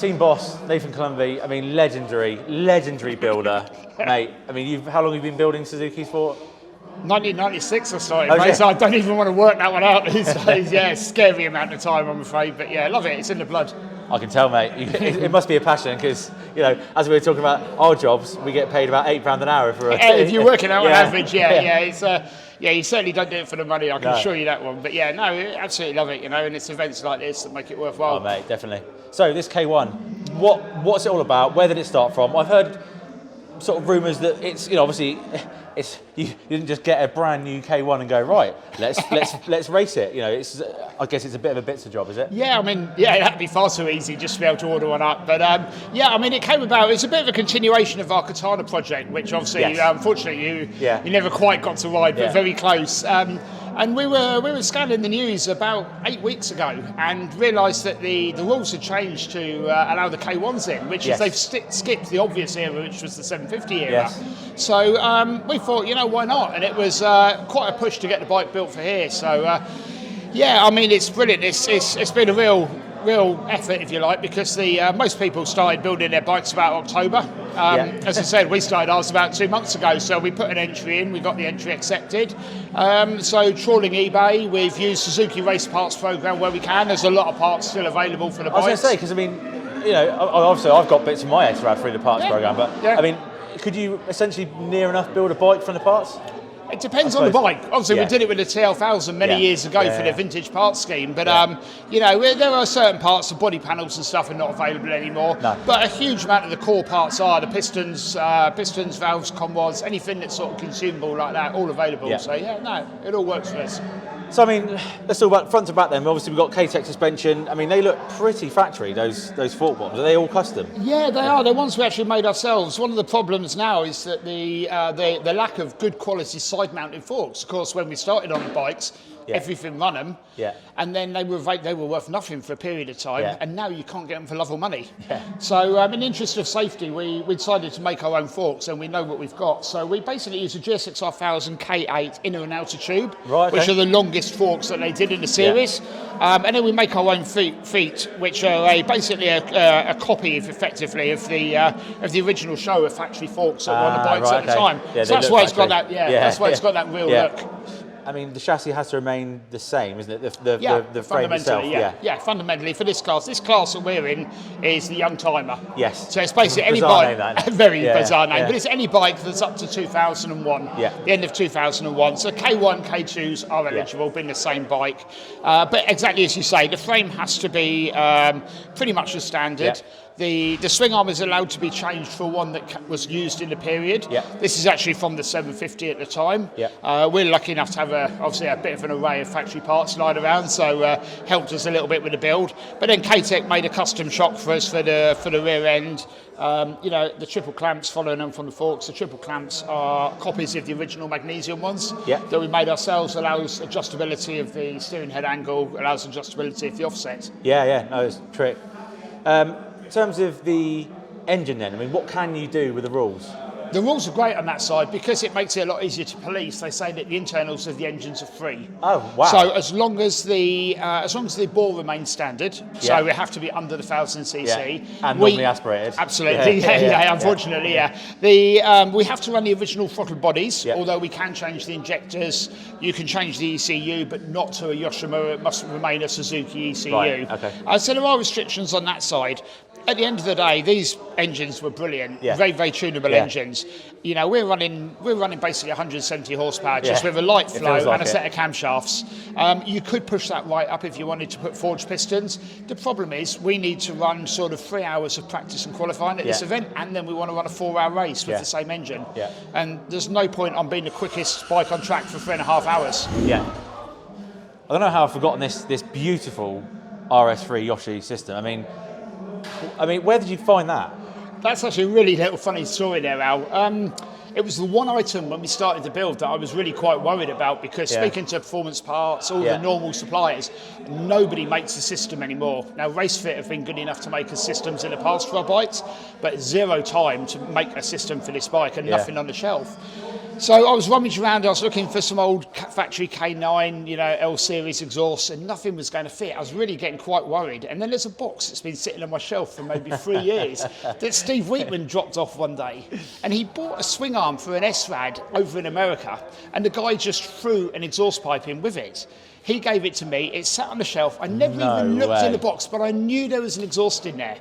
team boss, Nathan Colombi, I mean, legendary builder, mate. I mean, how long have you been building Suzukis for? 1996 I started, mate, so I don't even want to work that one out these days. Yeah, it's a scary amount of time, I'm afraid, but yeah, I love it, it's in the blood. I can tell, mate. It must be a passion because, you know, as we were talking about our jobs, we get paid about £8 an hour for if you're working out on average, it's you certainly don't do it for the money, I can assure you that one. But yeah, no, absolutely love it, you know, and it's events like this that make it worthwhile. Oh, mate, definitely. So this K1, what's it all about? Where did it start from? I've heard sort of rumours that it's, you know, obviously you didn't just get a brand new K1 and go, right, let's race it. You know, I guess it's a bit of a bits of job, is it? Yeah, I mean, yeah, that'd be far too easy just to be able to order one up. But yeah, I mean, it came about. It's a bit of a continuation of our Katana project, which obviously, unfortunately, you never quite got to ride, but very close. And we were scanning the news about 8 weeks ago and realised that the rules had changed to allow the K1s in, which is they've skipped the obvious era, which was the 750 era. Yes. So we thought, you know, why not? And it was quite a push to get the bike built for here. So yeah, I mean, it's brilliant. It's been a real effort, if you like, because most people started building their bikes about October. As I said, we started ours about 2 months ago, so we put an entry in, we got the entry accepted. So trawling eBay, we've used Suzuki Race Parts Program where we can. There's a lot of parts still available for the bikes. I was going to say, because I mean, you know, obviously I've got bits of my head to add through the parts program, but I mean, could you essentially near enough build a bike from the parts? It depends on the bike. Obviously, we did it with the TL1000 many years ago for the vintage parts scheme. But you know, there are certain parts, the body panels and stuff, are not available anymore. No. But a huge amount of the core parts are the pistons, valves, conrods, anything that's sort of consumable like that, all available. Yeah. So yeah, no, it all works for us. So I mean, let's talk about front to back then. Obviously, we've got K-Tech suspension. I mean, they look pretty factory, those fork bottoms. Are they all custom? Yeah, they are. They're ones we actually made ourselves. One of the problems now is that the lack of good quality side-mounted forks. Of course, when we started on the bikes, everything run them, and then they were worth nothing for a period of time, and now you can't get them for love or money. So in the interest of safety, we decided to make our own forks, and we know what we've got. So we basically use a GSX-R1000 K1 inner and outer tube, which are the longest forks that they did in the series, and then we make our own feet, which are basically a copy, effectively, of the original show of factory forks that were on the bikes at the time. So that's why it's got that. That's why it's got that real look. I mean, the chassis has to remain the same, isn't it? The frame itself. Yeah, fundamentally for this class. This class that we're in is the Young Timer. Yes. So it's basically any bike. Very bizarre name, but it's any bike that's up to 2001. The end of 2001. So K1, K2s are eligible, being the same bike. But exactly as you say, the frame has to be pretty much the standard. The swing arm is allowed to be changed for one that was used in the period. This is actually from the 750 at the time. We're lucky enough to have obviously a bit of an array of factory parts lying around, so helped us a little bit with the build. But then K-Tech made a custom shock for us for the rear end. You know, the triple clamps following them from the forks. The triple clamps are copies of the original magnesium ones that we made ourselves. Allows adjustability of the steering head angle, allows adjustability of the offset. No, it's a trick. In terms of the engine then, I mean, what can you do with the rules? The rules are great on that side because it makes it a lot easier to police. They say that the internals of the engines are free. Oh wow! So as long as the bore remains standard, so we have to be under the 1000 cc and normally aspirated. Absolutely, unfortunately, we have to run the original throttle bodies. Although we can change the injectors, you can change the ECU, but not to a Yoshimura. It must remain a Suzuki ECU. Right. Okay. So there are restrictions on that side. At the end of the day, these engines were brilliant, very, very tunable engines. You know, we're running basically 170 horsepower just with a light flow and a set of camshafts. You could push that right up if you wanted to put forged pistons. The problem is we need to run sort of 3 hours of practice and qualifying at this event, and then we want to run a 4-hour race with the same engine. And there's no point on being the quickest bike on track for 3.5 hours. I don't know how I've forgotten this beautiful RS3 Yoshi system. I mean, where did you find that? That's actually a really little funny story there, Al. It was the one item when we started to build that I was really quite worried about because speaking to Performance Parts, all the normal suppliers, nobody makes a system anymore. Now, RaceFit have been good enough to make us systems in the past for our bikes, but zero time to make a system for this bike and nothing on the shelf. So I was rummaging around, I was looking for some old factory K9, L series exhausts, and nothing was going to fit. I was really getting quite worried. And then there's a box that's been sitting on my shelf for maybe 3 years that Steve Wheatman dropped off one day. And he bought a swing arm for an S-Rad over in America, and the guy just threw an exhaust pipe in with it. He gave it to me, it sat on the shelf. I never even looked in the box, but I knew there was an exhaust in there.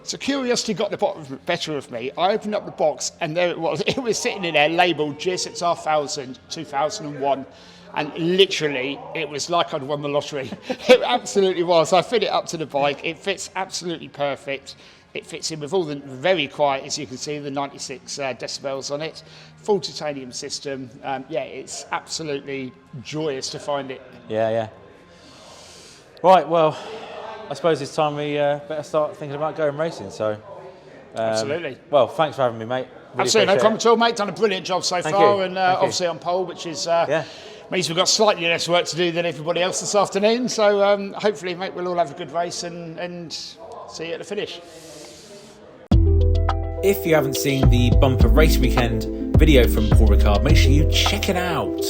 So curiosity got the better of me. I opened up the box and there it was. It was sitting in there labelled GSX-R1000 2001. And literally, it was like I'd won the lottery. It absolutely was. I fit it up to the bike. It fits absolutely perfect. It fits in with all the very quiet, as you can see, the 96 decibels on it. Full titanium system. It's absolutely joyous to find it. Yeah. Right, well, I suppose it's time we better start thinking about going racing. So, absolutely. Well, thanks for having me, mate. Really absolutely, no problem at all, mate. Done a brilliant job so far, and obviously on pole, which is means we've got slightly less work to do than everybody else this afternoon. So hopefully, mate, we'll all have a good race and see you at the finish. If you haven't seen the bumper race weekend video from Paul Ricard, make sure you check it out.